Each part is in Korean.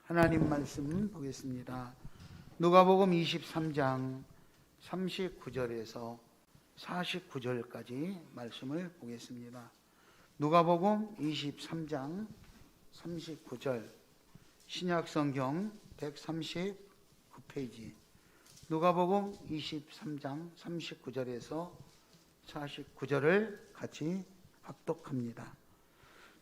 하나님 말씀 보겠습니다. 누가복음 23장 39절에서 49절까지 말씀을 보겠습니다. 누가복음 23장 39절 신약성경 139페이지 누가복음 23장 39절에서 49절을 같이 합독합니다.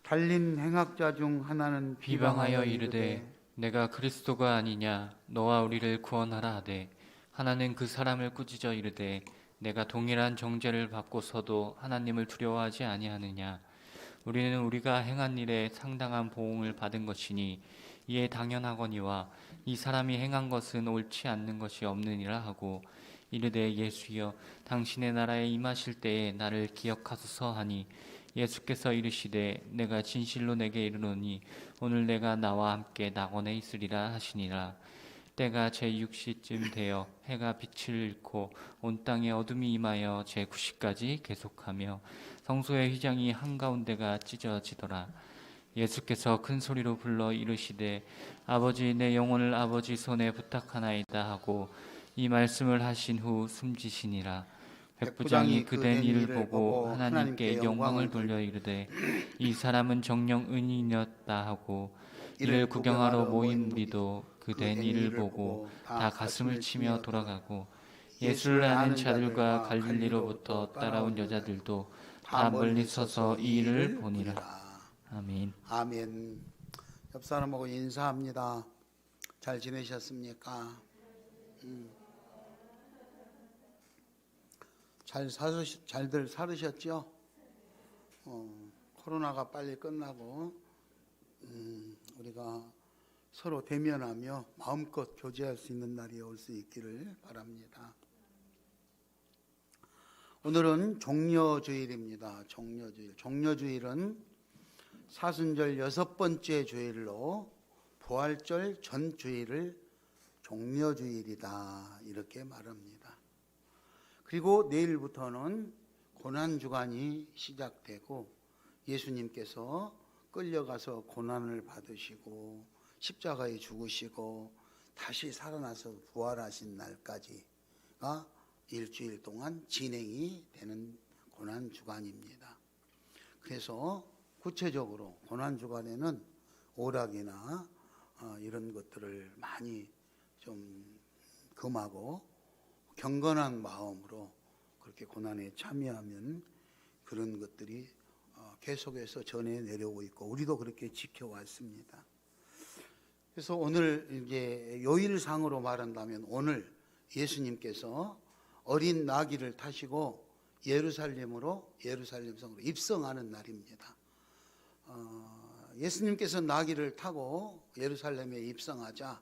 달린 행악자 중 하나는 비방하여 이르되 내가 그리스도가 아니냐 너와 우리를 구원하라 하되 하나는 그 사람을 꾸짖어 이르되 내가 동일한 정죄를 받고서도 하나님을 두려워하지 아니하느냐. 우리는 우리가 행한 일에 상당한 보응을 받은 것이니 이에 당연하거니와 이 사람이 행한 것은 옳지 않는 것이 없느니라 하고 이르되 예수여 당신의 나라에 임하실 때에 나를 기억하소서 하니 예수께서 이르시되 내가 진실로 내게 이르노니 오늘 내가 나와 함께 낙원에 있으리라 하시니라. 때가 제6시쯤 되어 해가 빛을 잃고 온 땅에 어둠이 임하여 제9시까지 계속하며 성소의 휘장이 한가운데가 찢어지더라. 예수께서 큰 소리로 불러 이르시되 아버지 내 영혼을 아버지 손에 부탁하나이다 하고 이 말씀을 하신 후 숨지시니라. 백부장이 그된 일을 보고 하나님께 영광을 돌려 이르되 이 사람은 정녕 은인이었다 하고 이를 구경하러 모인 무리도 그된 일을 보고 다 가슴을 치며 돌아가고 예수를 아는 자들과 갈릴리로부터 따라온 여자들도 다 멀리 서서 이 일을 보니라. 아멘. 아멘. 옆 사람하고 인사합니다. 잘 지내셨습니까? 잘들 살으셨죠? 코로나가 빨리 끝나고 우리가 서로 대면하며 마음껏 교제할 수 있는 날이 올 수 있기를 바랍니다. 오늘은 종려주일입니다. 종려주일. 종려주일은 사순절 6번째 주일로 부활절 전 주일을 종려주일이다 이렇게 말합니다. 그리고 내일부터는 고난주간이 시작되고 예수님께서 끌려가서 고난을 받으시고 십자가에 죽으시고 다시 살아나서 부활하신 날까지가 일주일 동안 진행이 되는 고난주간입니다. 그래서 구체적으로 고난주간에는 오락이나 이런 것들을 많이 좀 금하고 경건한 마음으로 그렇게 고난에 참여하면 그런 것들이 계속해서 전해 내려오고 있고 우리도 그렇게 지켜왔습니다. 그래서 오늘 이제 요일상으로 말한다면 오늘 예수님께서 어린 나귀를 타시고 예루살렘 성으로 입성하는 날입니다. 예수님께서 나귀를 타고 예루살렘에 입성하자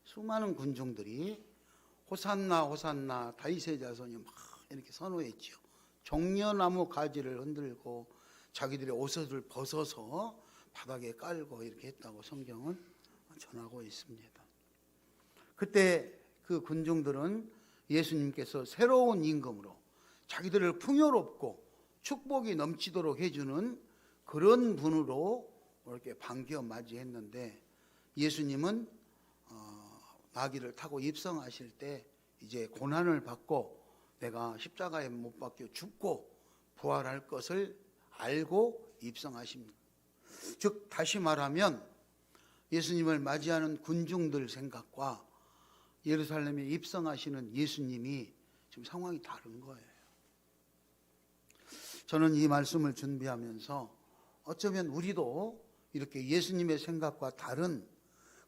수많은 군중들이 호산나 호산나 다윗의 자손이 막 이렇게 선호했죠. 종려나무 가지를 흔들고 자기들의 옷을 벗어서 바닥에 깔고 이렇게 했다고 성경은 전하고 있습니다. 그때 그 군중들은 예수님께서 새로운 임금으로 자기들을 풍요롭고 축복이 넘치도록 해주는 그런 분으로 이렇게 반겨 맞이했는데 예수님은 나귀를 타고 입성하실 때 이제 고난을 받고 내가 십자가에 못 박혀 죽고 부활할 것을 알고 입성하십니다. 즉 다시 말하면 예수님을 맞이하는 군중들 생각과 예루살렘에 입성하시는 예수님이 지금 상황이 다른 거예요. 저는 이 말씀을 준비하면서 어쩌면 우리도 이렇게 예수님의 생각과 다른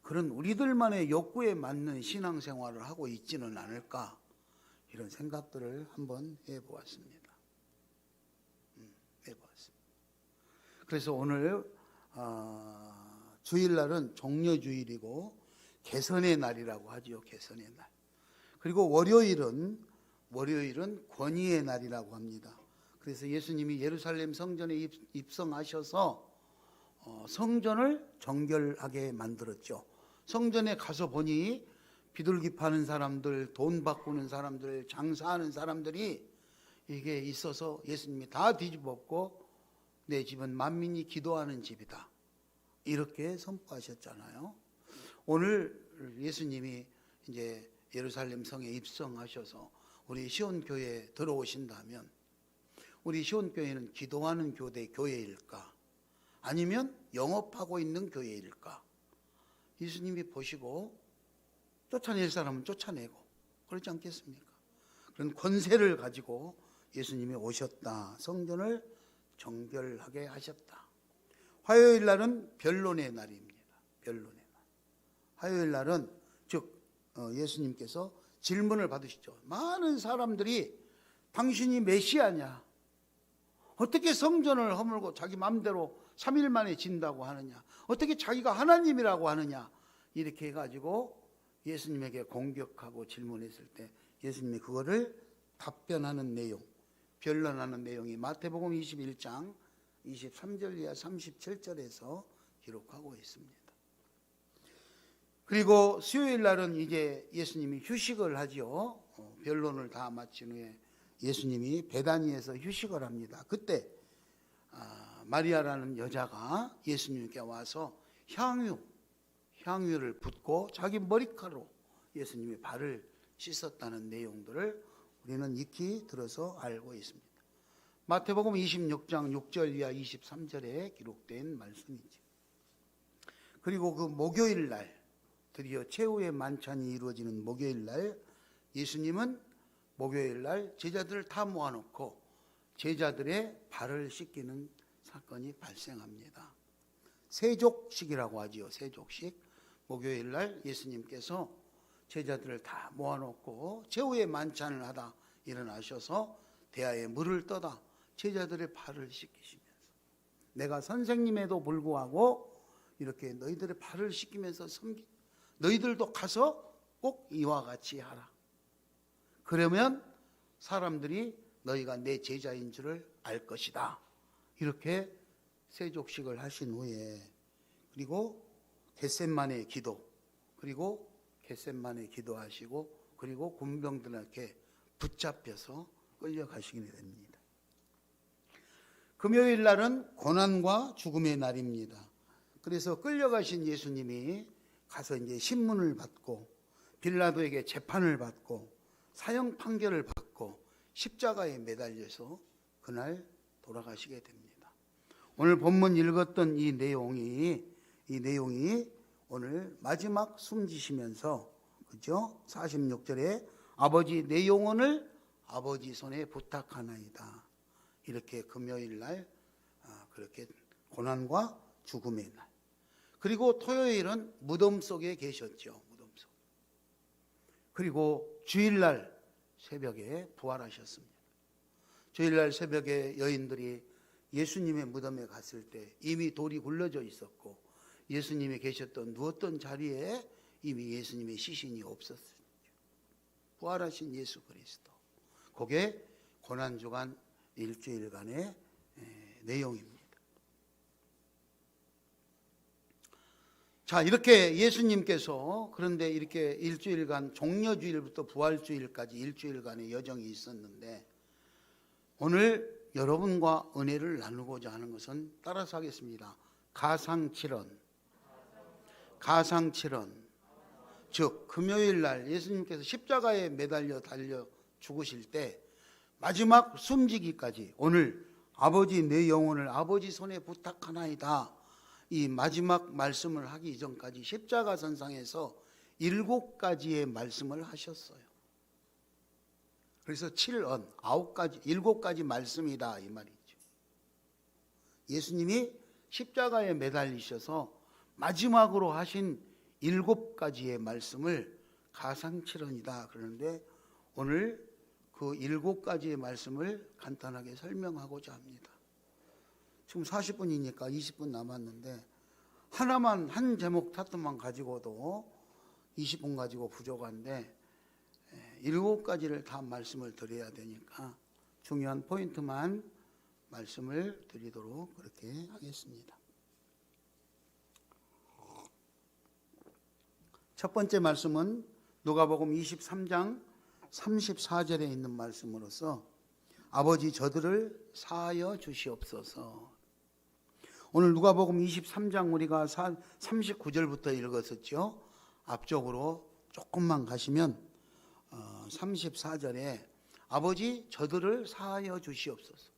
그런 우리들만의 욕구에 맞는 신앙생활을 하고 있지는 않을까 이런 생각들을 한번 해보았습니다. 그래서 오늘 주일날은 종려주일이고 개선의 날이라고 하죠. 개선의 날. 그리고 월요일은 권위의 날이라고 합니다. 그래서 예수님이 예루살렘 성전에 입성하셔서 성전을 정결하게 만들었죠. 성전에 가서 보니 비둘기 파는 사람들, 돈 바꾸는 사람들, 장사하는 사람들이 이게 있어서 예수님이 다 뒤집었고 내 집은 만민이 기도하는 집이다 이렇게 선포하셨잖아요. 오늘 예수님이 이제 예루살렘 성에 입성하셔서 우리 시온교회에 들어오신다면 우리 시온교회는 기도하는 교회일까? 아니면 영업하고 있는 교회일까? 예수님이 보시고 쫓아낼 사람은 쫓아내고 그렇지 않겠습니까? 그런 권세를 가지고 예수님이 오셨다. 성전을 정결하게 하셨다. 화요일 날은 변론의 날입니다. 변론의 날. 화요일 날은 즉 예수님께서 질문을 받으시죠. 많은 사람들이 당신이 메시아냐? 어떻게 성전을 허물고 자기 마음대로 3일 만에 진다고 하느냐? 어떻게 자기가 하나님이라고 하느냐? 이렇게 해가지고 예수님에게 공격하고 질문했을 때 예수님이 그거를 답변하는 내용, 변론하는 내용이 마태복음 21장 23절 이하 37절에서 기록하고 있습니다. 그리고 수요일 날은 이제 예수님이 휴식을 하지요. 변론을 다 마친 후에 예수님이 베다니에서 휴식을 합니다. 그때 마리아라는 여자가 예수님께 와서 향유를 붓고 자기 머리카락으로 예수님의 발을 씻었다는 내용들을 우리는 익히 들어서 알고 있습니다. 마태복음 26장 6절 이하 23절에 기록된 말씀이죠. 그리고 그 목요일 날 드디어 최후의 만찬이 이루어지는 목요일 날 예수님은 목요일 날 제자들을 다 모아놓고 제자들의 발을 씻기는 사건이 발생합니다. 세족식이라고 하지요. 세족식. 목요일 날 예수님께서 제자들을 다 모아놓고 최후의 만찬을 하다 일어나셔서 대야에 물을 떠다 제자들의 발을 씻기시면서 내가 선생님에도 불구하고 이렇게 너희들의 발을 씻기면서 너희들도 가서 꼭 이와 같이 하라. 그러면 사람들이 너희가 내 제자인 줄을 알 것이다. 이렇게 세족식을 하신 후에 그리고 겟셋마네 기도 그리고 겟셋마네 기도하시고 그리고 군병들에게 붙잡혀서 끌려가시게 됩니다. 금요일 날은 고난과 죽음의 날입니다. 그래서 끌려가신 예수님이 가서 이제 신문을 받고 빌라도에게 재판을 받고 사형 판결을 받고 십자가에 매달려서 그날 돌아가시게 됩니다. 오늘 본문 읽었던 이 내용이 오늘 마지막 숨지시면서 그죠? 46절에 아버지 내 영혼을 아버지 손에 부탁하나이다. 이렇게 금요일 날 그렇게 고난과 죽음의 날. 그리고 토요일은 무덤 속에 계셨죠. 무덤 속. 그리고 주일날 새벽에 부활하셨습니다. 주일날 새벽에 여인들이 예수님의 무덤에 갔을 때 이미 돌이 굴러져 있었고 예수님이 계셨던 누웠던 자리에 이미 예수님의 시신이 없었습니다. 부활하신 예수 그리스도. 그게 고난주간 일주일간의 내용입니다. 자, 이렇게 예수님께서 그런데 이렇게 일주일간 종려주일부터 부활주일까지 일주일간의 여정이 있었는데 오늘 여러분과 은혜를 나누고자 하는 것은 따라서 하겠습니다. 가상칠언. 즉 금요일 날 예수님께서 십자가에 매달려 달려 죽으실 때 마지막 숨지기까지 오늘 아버지 내 영혼을 아버지 손에 부탁하나이다. 이 마지막 말씀을 하기 이전까지 십자가선상에서 7가지의 말씀을 하셨어요. 그래서 7언, 7가지 말씀이다 이 말이죠. 예수님이 십자가에 매달리셔서 마지막으로 하신 7가지의 말씀을 가상칠언이다 그러는데 오늘 그 7가지의 말씀을 간단하게 설명하고자 합니다. 지금 40분이니까 20분 남았는데 하나만 한 제목 타투만 가지고도 20분 가지고 부족한데 7가지를 다 말씀을 드려야 되니까 중요한 포인트만 말씀을 드리도록 그렇게 하겠습니다. 첫 번째 말씀은 누가복음 23장 34절에 있는 말씀으로서 아버지 저들을 사하여 주시옵소서. 오늘 누가복음 23장 우리가 39절부터 읽었었죠. 앞쪽으로 조금만 가시면 34절에 아버지 저들을 사하여 주시옵소서.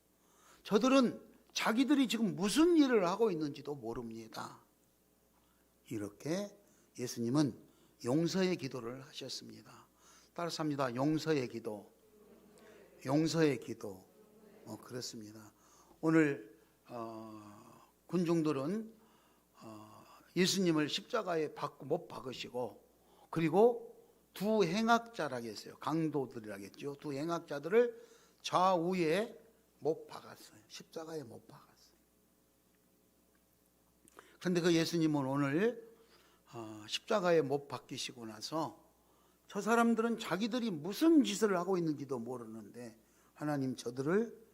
저들은 자기들이 지금 무슨 일을 하고 있는지도 모릅니다. 이렇게 예수님은 용서의 기도를 하셨습니다. 따라서 합니다. 용서의 기도. 용서의 기도. 그렇습니다. 오늘 군중들은 예수님을 십자가에 못 박으시고, 그리고 두 행악자라겠어요. 강도들이라겠죠. 두 행악자들을 좌우에 못 박았어요. 십자가에 못 박았어요. 그런데 그 예수님은 오늘 십자가에 못 박히시고 나서 저 사람들은 자기들이 무슨 짓을 하고 있는지도 모르는데 하나님 저들을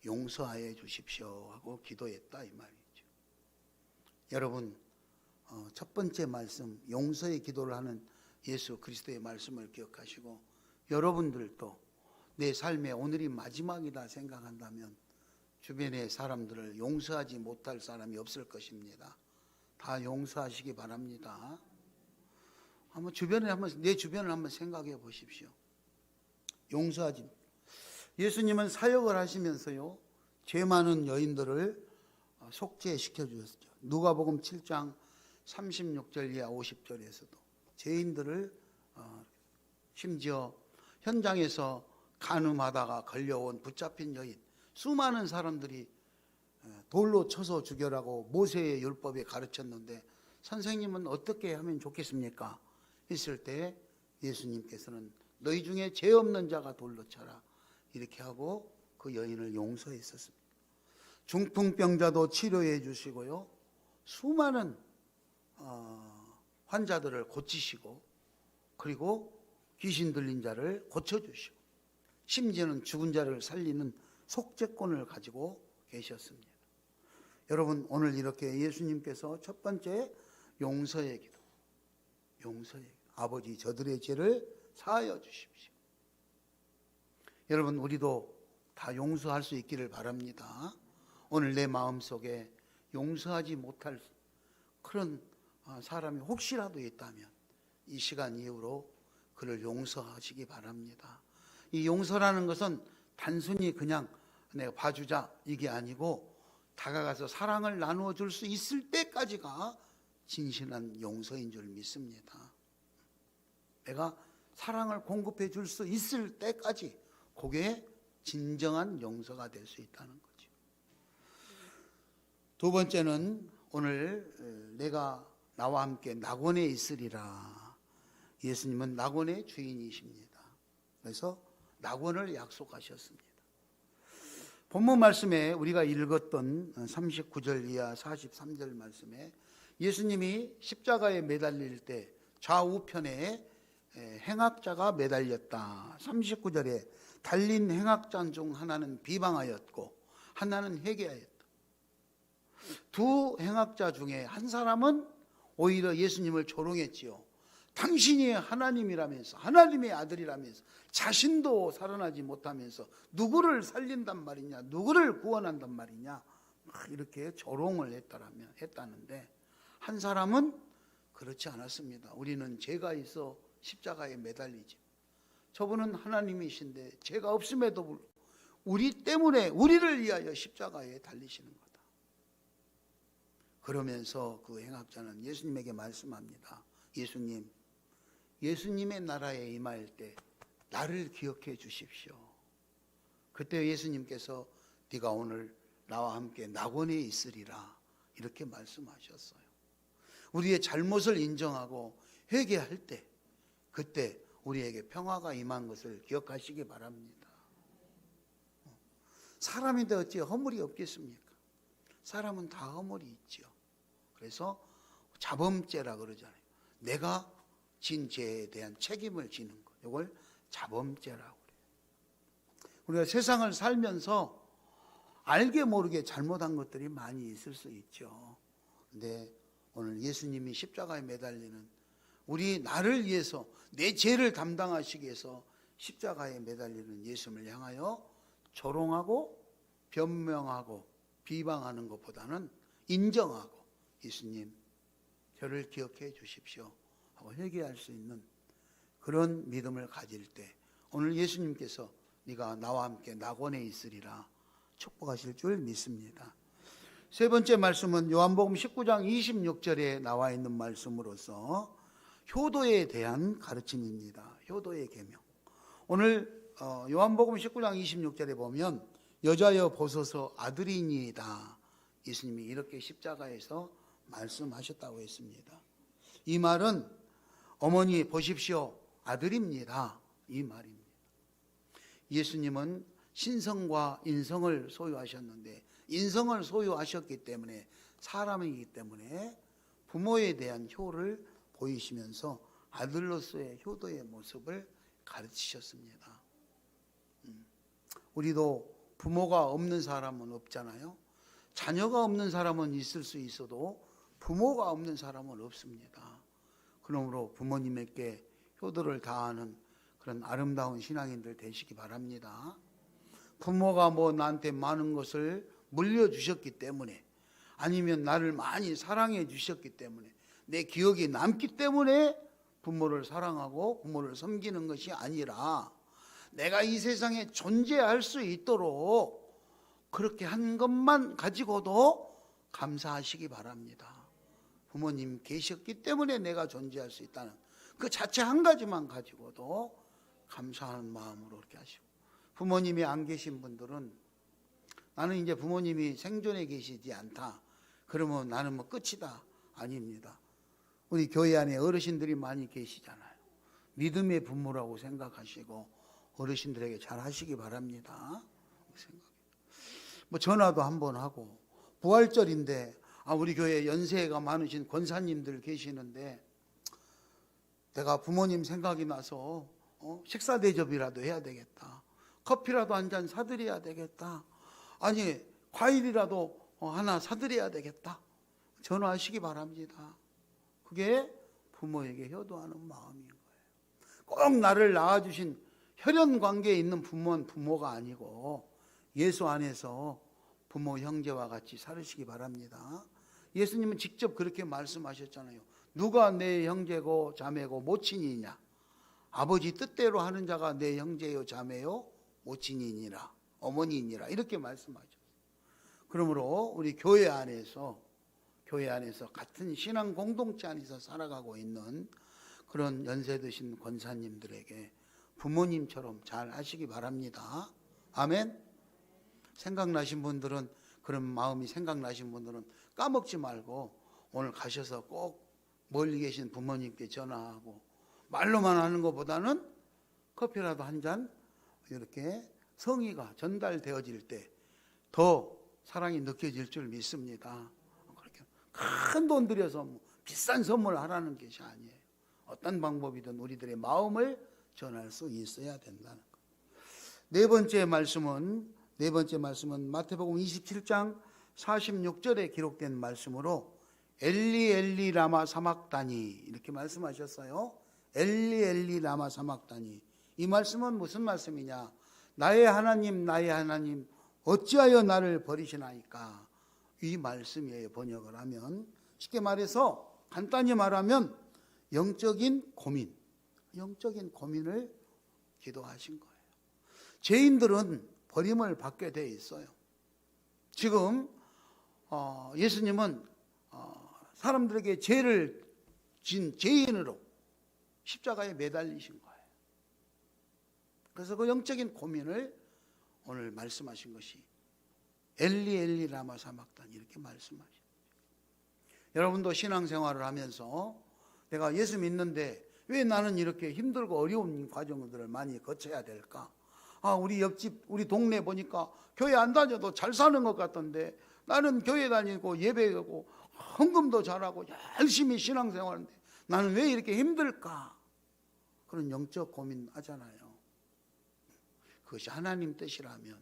용서하여 주십시오 하고 기도했다 이 말이죠. 여러분, 첫 번째 말씀 용서의 기도를 하는 예수 그리스도의 말씀을 기억하시고, 여러분들도 내 삶에 오늘이 마지막이다 생각한다면 주변의 사람들을 용서하지 못할 사람이 없을 것입니다. 다 용서하시기 바랍니다. 내 주변을 한번 생각해 보십시오. 용서하지. 예수님은 사역을 하시면서요, 죄 많은 여인들을 속죄시켜 주셨죠. 누가복음 7장 36절 이하 50절에서도 죄인들을 심지어 현장에서 간음하다가 걸려온 붙잡힌 여인, 수많은 사람들이 돌로 쳐서 죽여라고 모세의 율법에 가르쳤는데 선생님은 어떻게 하면 좋겠습니까? 했을 때 예수님께서는 너희 중에 죄 없는 자가 돌로 쳐라 이렇게 하고 그 여인을 용서했었습니다. 중풍병자도 치료해 주시고요, 수많은 환자들을 고치시고, 그리고 귀신 들린 자를 고쳐주시고, 심지어는 죽은 자를 살리는 속죄권을 가지고 계셨습니다. 여러분, 오늘 이렇게 예수님께서 첫 번째 용서의 기도, 용서의 기도. 아버지 저들의 죄를 사하여 주십시오. 여러분, 우리도 다 용서할 수 있기를 바랍니다. 오늘 내 마음속에 용서하지 못할 그런 사람이 혹시라도 있다면 이 시간 이후로 그를 용서하시기 바랍니다. 이 용서라는 것은 단순히 그냥 내가 봐주자 이게 아니고 다가가서 사랑을 나누어 줄 수 있을 때까지가 진실한 용서인 줄 믿습니다. 내가 사랑을 공급해 줄 수 있을 때까지 그게 진정한 용서가 될 수 있다는 거죠. 두 번째는 오늘 내가 나와 함께 낙원에 있으리라. 예수님은 낙원의 주인이십니다. 그래서 낙원을 약속하셨습니다. 본문 말씀에 우리가 읽었던 39절 이하 43절 말씀에 예수님이 십자가에 매달릴 때 좌우편에 행악자가 매달렸다. 39절에 달린 행악자 중 하나는 비방하였고 하나는 회개하였다. 두 행악자 중에 한 사람은 오히려 예수님을 조롱했지요. 당신이 하나님이라면서, 하나님의 아들이라면서 자신도 살아나지 못하면서 누구를 살린단 말이냐, 누구를 구원한단 말이냐, 막 이렇게 조롱을 했다는데, 한 사람은 그렇지 않았습니다. 우리는 죄가 있어 십자가에 매달리지. 저분은 하나님이신데 죄가 없음에도 불구하고 우리 때문에, 우리를 위하여 십자가에 달리시는 거다. 그러면서 그 행악자는 예수님에게 말씀합니다. 예수님의 나라에 임할 때 나를 기억해 주십시오. 그때 예수님께서 네가 오늘 나와 함께 낙원에 있으리라 이렇게 말씀하셨어요. 우리의 잘못을 인정하고 회개할 때, 그때 우리에게 평화가 임한 것을 기억하시기 바랍니다. 사람인데 어찌 허물이 없겠습니까? 사람은 다 허물이 있죠. 그래서 자범죄라 그러잖아요. 내가 진 죄에 대한 책임을 지는 것, 이걸 자범죄라고 그래요. 우리가 세상을 살면서 알게 모르게 잘못한 것들이 많이 있을 수 있죠. 근데 오늘 예수님이 십자가에 매달리는, 나를 위해서 내 죄를 담당하시기 위해서 십자가에 매달리는 예수님을 향하여 조롱하고 변명하고 비방하는 것보다는 인정하고, 예수님 저를 기억해 주십시오 회개할 수 있는 그런 믿음을 가질 때 오늘 예수님께서 네가 나와 함께 낙원에 있으리라 축복하실 줄 믿습니다. 세 번째 말씀은 요한복음 19장 26절에 나와 있는 말씀으로서 효도에 대한 가르침입니다. 효도의 계명. 오늘 요한복음 19장 26절에 보면 여자여 보소서 아들이니이다. 예수님이 이렇게 십자가에서 말씀하셨다고 했습니다. 이 말은 어머니 보십시오 아들입니다. 이 말입니다. 예수님은 신성과 인성을 소유하셨는데 인성을 소유하셨기 때문에 사람이기 때문에 부모에 대한 효를 보이시면서 아들로서의 효도의 모습을 가르치셨습니다. 우리도 부모가 없는 사람은 없잖아요. 자녀가 없는 사람은 있을 수 있어도 부모가 없는 사람은 없습니다. 그러므로 부모님에게 효도를 다하는 그런 아름다운 신앙인들 되시기 바랍니다. 부모가 나한테 많은 것을 물려주셨기 때문에 아니면 나를 많이 사랑해 주셨기 때문에 내 기억이 남기 때문에 부모를 사랑하고 부모를 섬기는 것이 아니라 내가 이 세상에 존재할 수 있도록 그렇게 한 것만 가지고도 감사하시기 바랍니다. 부모님 계셨기 때문에 내가 존재할 수 있다는 그 자체 한 가지만 가지고도 감사하는 마음으로 그렇게 하시고, 부모님이 안 계신 분들은 나는 이제 부모님이 생존해 계시지 않다 그러면 나는 끝이다. 아닙니다. 우리 교회 안에 어르신들이 많이 계시잖아요. 믿음의 부모라고 생각하시고 어르신들에게 잘 하시기 바랍니다. 전화도 한번 하고, 부활절인데 우리 교회 연세가 많으신 권사님들 계시는데 내가 부모님 생각이 나서 식사 대접이라도 해야 되겠다. 커피라도 한 잔 사드려야 되겠다. 아니 과일이라도 하나 사드려야 되겠다. 전화하시기 바랍니다. 그게 부모에게 효도하는 마음인 거예요. 꼭 나를 낳아주신 혈연 관계에 있는 부모는 부모가 아니고 예수 안에서 부모 형제와 같이 살으시기 바랍니다. 예수님은 직접 그렇게 말씀하셨잖아요. 누가 내 형제고 자매고 모친이냐? 아버지 뜻대로 하는 자가 내 형제요 자매요 모친이니라 어머니이니라 이렇게 말씀하셨어요. 그러므로 우리 교회 안에서 같은 신앙 공동체 안에서 살아가고 있는 그런 연세 드신 권사님들에게 부모님처럼 잘 하시기 바랍니다. 아멘. 생각나신 분들은, 그런 마음이 생각나신 분들은 까먹지 말고 오늘 가셔서 꼭 멀리 계신 부모님께 전화하고, 말로만 하는 것보다는 커피라도 한 잔 이렇게 성의가 전달되어질 때 더 사랑이 느껴질 줄 믿습니다. 그렇게 큰 돈 들여서 비싼 선물 하라는 것이 아니에요. 어떤 방법이든 우리들의 마음을 전할 수 있어야 된다는 것. 네 번째 말씀은 마태복음 27장 46절에 기록된 말씀으로 엘리 엘리 라마 사막다니 이렇게 말씀하셨어요. 엘리 엘리 라마 사막다니. 이 말씀은 무슨 말씀이냐? 나의 하나님 나의 하나님 어찌하여 나를 버리시나이까? 이 말씀이에요. 번역을 하면, 쉽게 말해서 간단히 말하면 영적인 고민을 기도하신 거예요. 죄인들은 버림을 받게 돼 있어요. 지금 예수님은 사람들에게 죄를 진 죄인으로 십자가에 매달리신 거예요. 그래서 그 영적인 고민을 오늘 말씀하신 것이 엘리 엘리 라마 사막다니 이렇게 말씀하신 거죠. 여러분도 신앙생활을 하면서 내가 예수 믿는데 왜 나는 이렇게 힘들고 어려운 과정들을 많이 거쳐야 될까? 우리 옆집 우리 동네 보니까 교회 안 다녀도 잘 사는 것 같던데 나는 교회 다니고 예배하고 헌금도 잘하고 열심히 신앙생활하는데 나는 왜 이렇게 힘들까? 그런 영적 고민하잖아요. 그것이 하나님 뜻이라면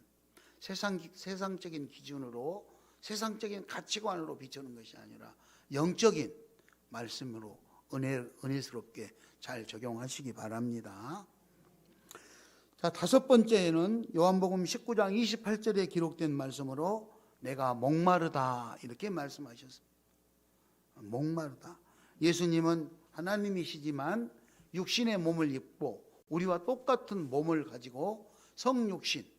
세상적인 기준으로 세상적인 가치관으로 비추는 것이 아니라 영적인 말씀으로 은혜스럽게 잘 적용하시기 바랍니다. 자, 다섯 번째는 요한복음 19장 28절에 기록된 말씀으로 내가 목마르다 이렇게 말씀하셨습니다. 목마르다. 예수님은 하나님이시지만 육신의 몸을 입고 우리와 똑같은 몸을 가지고 성육신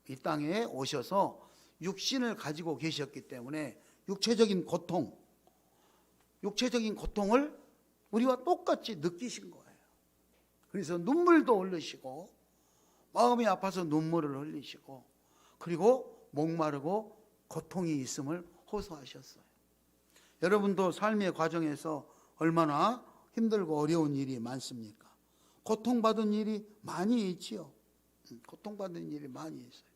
이 땅에 오셔서 육신을 가지고 계셨기 때문에 육체적인 고통을 우리와 똑같이 느끼신 거예요. 그래서 눈물도 흘리시고 마음이 아파서 눈물을 흘리시고 그리고 목마르고 고통이 있음을 호소하셨어요. 여러분도 삶의 과정에서 얼마나 힘들고 어려운 일이 많습니까? 고통받은 일이 많이 있지요. 고통받은 일이 많이 있어요.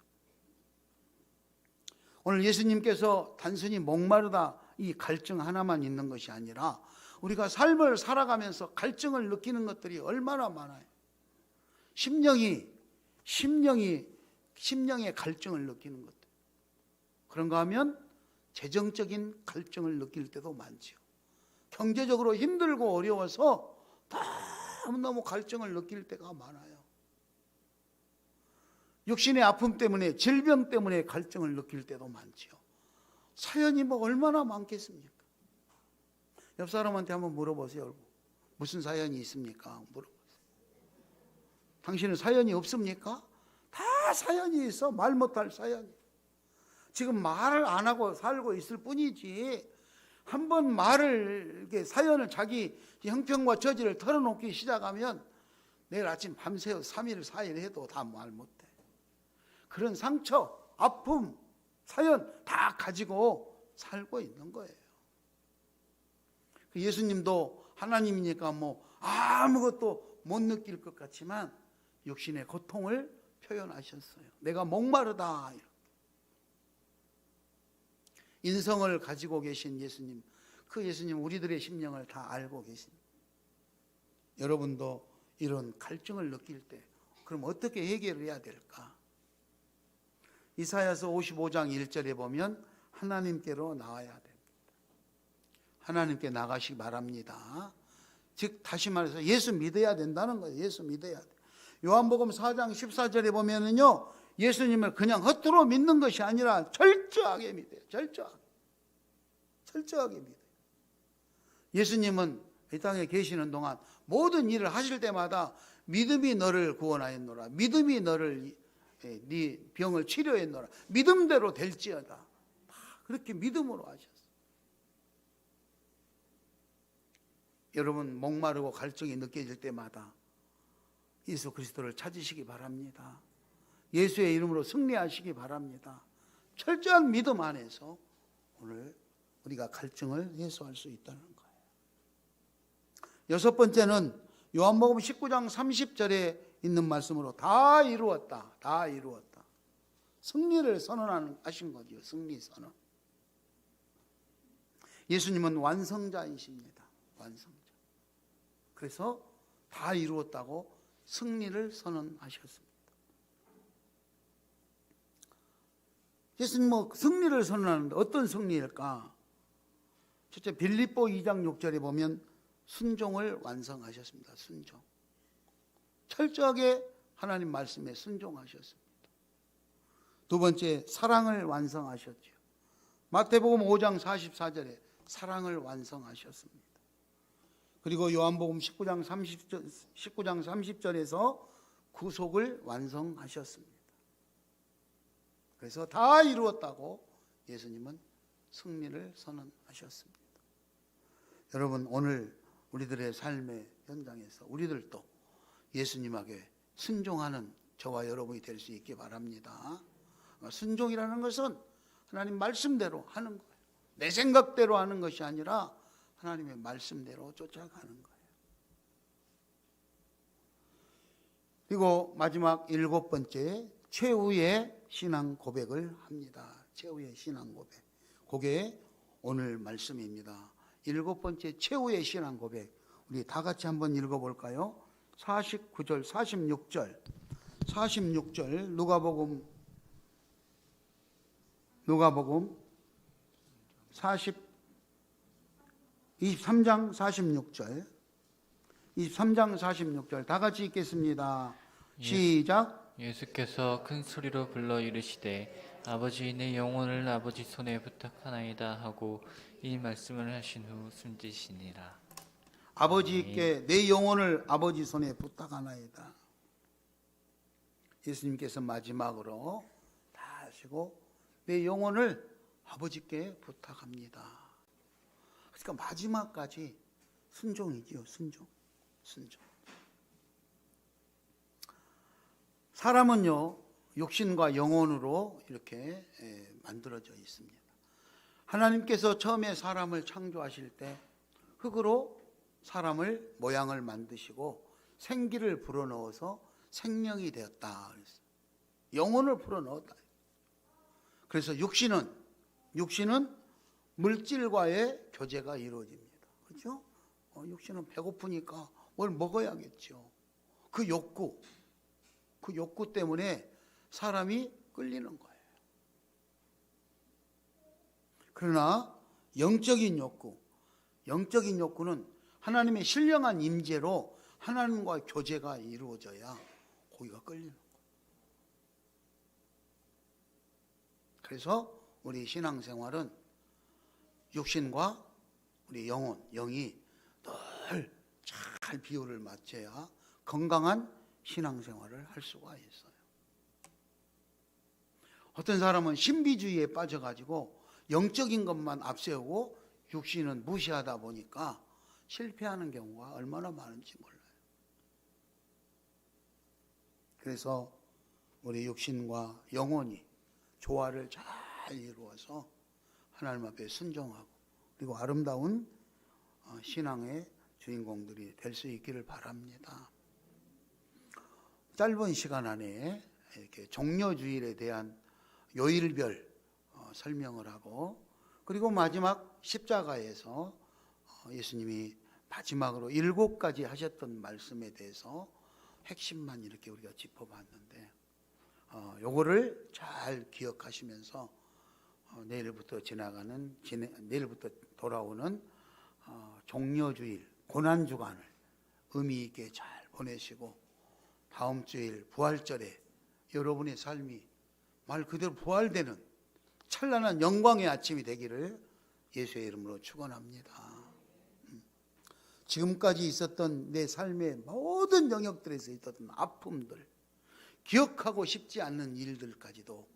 오늘 예수님께서 단순히 목마르다 이 갈증 하나만 있는 것이 아니라 우리가 삶을 살아가면서 갈증을 느끼는 것들이 얼마나 많아요. 심령의 갈증을 느끼는 것들. 그런가 하면 재정적인 갈증을 느낄 때도 많지요. 경제적으로 힘들고 어려워서 너무너무 갈증을 느낄 때가 많아요. 육신의 아픔 때문에, 질병 때문에 갈증을 느낄 때도 많지요. 사연이 뭐 얼마나 많겠습니까? 옆 사람한테 한번 물어보세요. 무슨 사연이 있습니까? 물어보세요. 당신은 사연이 없습니까? 다 사연이 있어. 말 못할 사연이. 지금 말을 안 하고 살고 있을 뿐이지 한번 말을 사연을 자기 형편과 처지를 털어놓기 시작하면 내일 아침 밤새워 3일 4일 해도 다 말 못해. 그런 상처, 아픔, 사연 다 가지고 살고 있는 거예요. 예수님도 하나님이니까 뭐 아무것도 못 느낄 것 같지만 육신의 고통을 표현하셨어요. 내가 목마르다. 인성을 가지고 계신 예수님, 그 예수님 우리들의 심령을 다 알고 계십니다. 여러분도 이런 갈증을 느낄 때 그럼 어떻게 해결을 해야 될까? 이사야서 55장 1절에 보면 하나님께로 나와야 됩니다. 하나님께 나가시기 바랍니다. 즉 다시 말해서 예수 믿어야 된다는 거예요. 예수 믿어야 돼. 요한복음 4장 14절에 보면은요, 예수님을 그냥 헛으로 믿는 것이 아니라 철저하게 믿어요. 철저하게 믿어요. 예수님은 이 땅에 계시는 동안 모든 일을 하실 때마다 믿음이 너를 구원하였노라. 믿음이 너를 네 병을 치료했노라. 믿음대로 될지어다. 그렇게 믿음으로 하셨어요. 여러분 목마르고 갈증이 느껴질 때마다 예수 그리스도를 찾으시기 바랍니다. 예수의 이름으로 승리하시기 바랍니다. 철저한 믿음 안에서 오늘 우리가 갈증을 해소할 수 있다는 거예요. 여섯 번째는 요한복음 19장 30절에 있는 말씀으로 다 이루었다. 다 이루었다. 승리를 선언하신 거죠. 승리 선언. 예수님은 완성자이십니다. 완성자. 그래서 다 이루었다고 승리를 선언하셨습니다. 예수님 승리를 선언하는데 어떤 승리일까? 첫째 빌립보 2장 6절에 보면 순종을 완성하셨습니다. 순종. 철저하게 하나님 말씀에 순종하셨습니다. 두 번째 사랑을 완성하셨죠. 마태복음 5장 44절에 사랑을 완성하셨습니다. 그리고 요한복음 19장 30절에서 구속을 완성하셨습니다. 그래서 다 이루었다고 예수님은 승리를 선언하셨습니다. 여러분 오늘 우리들의 삶의 현장에서 우리들도 예수님에게 순종하는 저와 여러분이 될 수 있기 바랍니다. 순종이라는 것은 하나님 말씀대로 하는 거예요. 내 생각대로 하는 것이 아니라 하나님의 말씀대로 쫓아가는 거예요. 그리고 마지막 일곱 번째 최후의 신앙 고백을 합니다. 최후의 신앙 고백. 그게 오늘 말씀입니다. 일곱 번째 최후의 신앙 고백. 우리 다 같이 한번 읽어볼까요? 49절, 46절 누가복음 23장 46절 다 같이 읽겠습니다. 시작. 예수께서 큰 소리로 불러 이르시되 아버지 내 영혼을 아버지 손에 부탁하나이다 하고 이 말씀을 하신 후 숨지시니라. 아버지께 내 영혼을 아버지 손에 부탁하나이다. 예수님께서 마지막으로 다 하시고 내 영혼을 아버지께 부탁합니다. 그러니까 마지막까지 순종이지요. 순종. 사람은요, 육신과 영혼으로 이렇게 만들어져 있습니다. 하나님께서 처음에 사람을 창조하실 때 흙으로 사람을 모양을 만드시고 생기를 불어넣어서 생명이 되었다 그랬어요. 영혼을 불어넣었다. 그래서 육신은 물질과의 교제가 이루어집니다. 그렇죠? 육신은 배고프니까 뭘 먹어야겠죠. 그 욕구 때문에 사람이 끌리는 거예요. 그러나 영적인 욕구는 하나님의 신령한 임재로 하나님과 교제가 이루어져야 거기가 끌리는 거예요. 그래서 우리 신앙생활은 육신과 우리 영이 늘 잘 비율을 맞춰야 건강한 신앙생활을 할 수가 있어요. 어떤 사람은 신비주의에 빠져가지고 영적인 것만 앞세우고 육신은 무시하다 보니까 실패하는 경우가 얼마나 많은지 몰라요. 그래서 우리 육신과 영혼이 조화를 잘 이루어서 하나님 앞에 순종하고 그리고 아름다운 신앙의 주인공들이 될 수 있기를 바랍니다. 짧은 시간 안에 이렇게 종려주일에 대한 요일별 설명을 하고 그리고 마지막 십자가에서 예수님이 마지막으로 7가지 하셨던 말씀에 대해서 핵심만 이렇게 우리가 짚어봤는데 요거를 잘 기억하시면서 내일부터 돌아오는 종려주일 고난주간을 의미 있게 잘 보내시고 다음 주일 부활절에 여러분의 삶이 말 그대로 부활되는 찬란한 영광의 아침이 되기를 예수의 이름으로 축원합니다. 지금까지 있었던 내 삶의 모든 영역들에서 있었던 아픔들, 기억하고 싶지 않는 일들까지도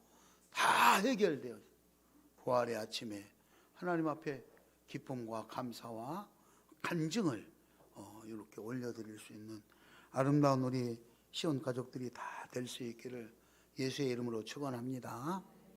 다 해결되어 부활의 아침에 하나님 앞에 기쁨과 감사와 간증을 이렇게 올려드릴 수 있는 아름다운 우리 시온 가족들이 다 될 수 있기를 예수의 이름으로 축원합니다.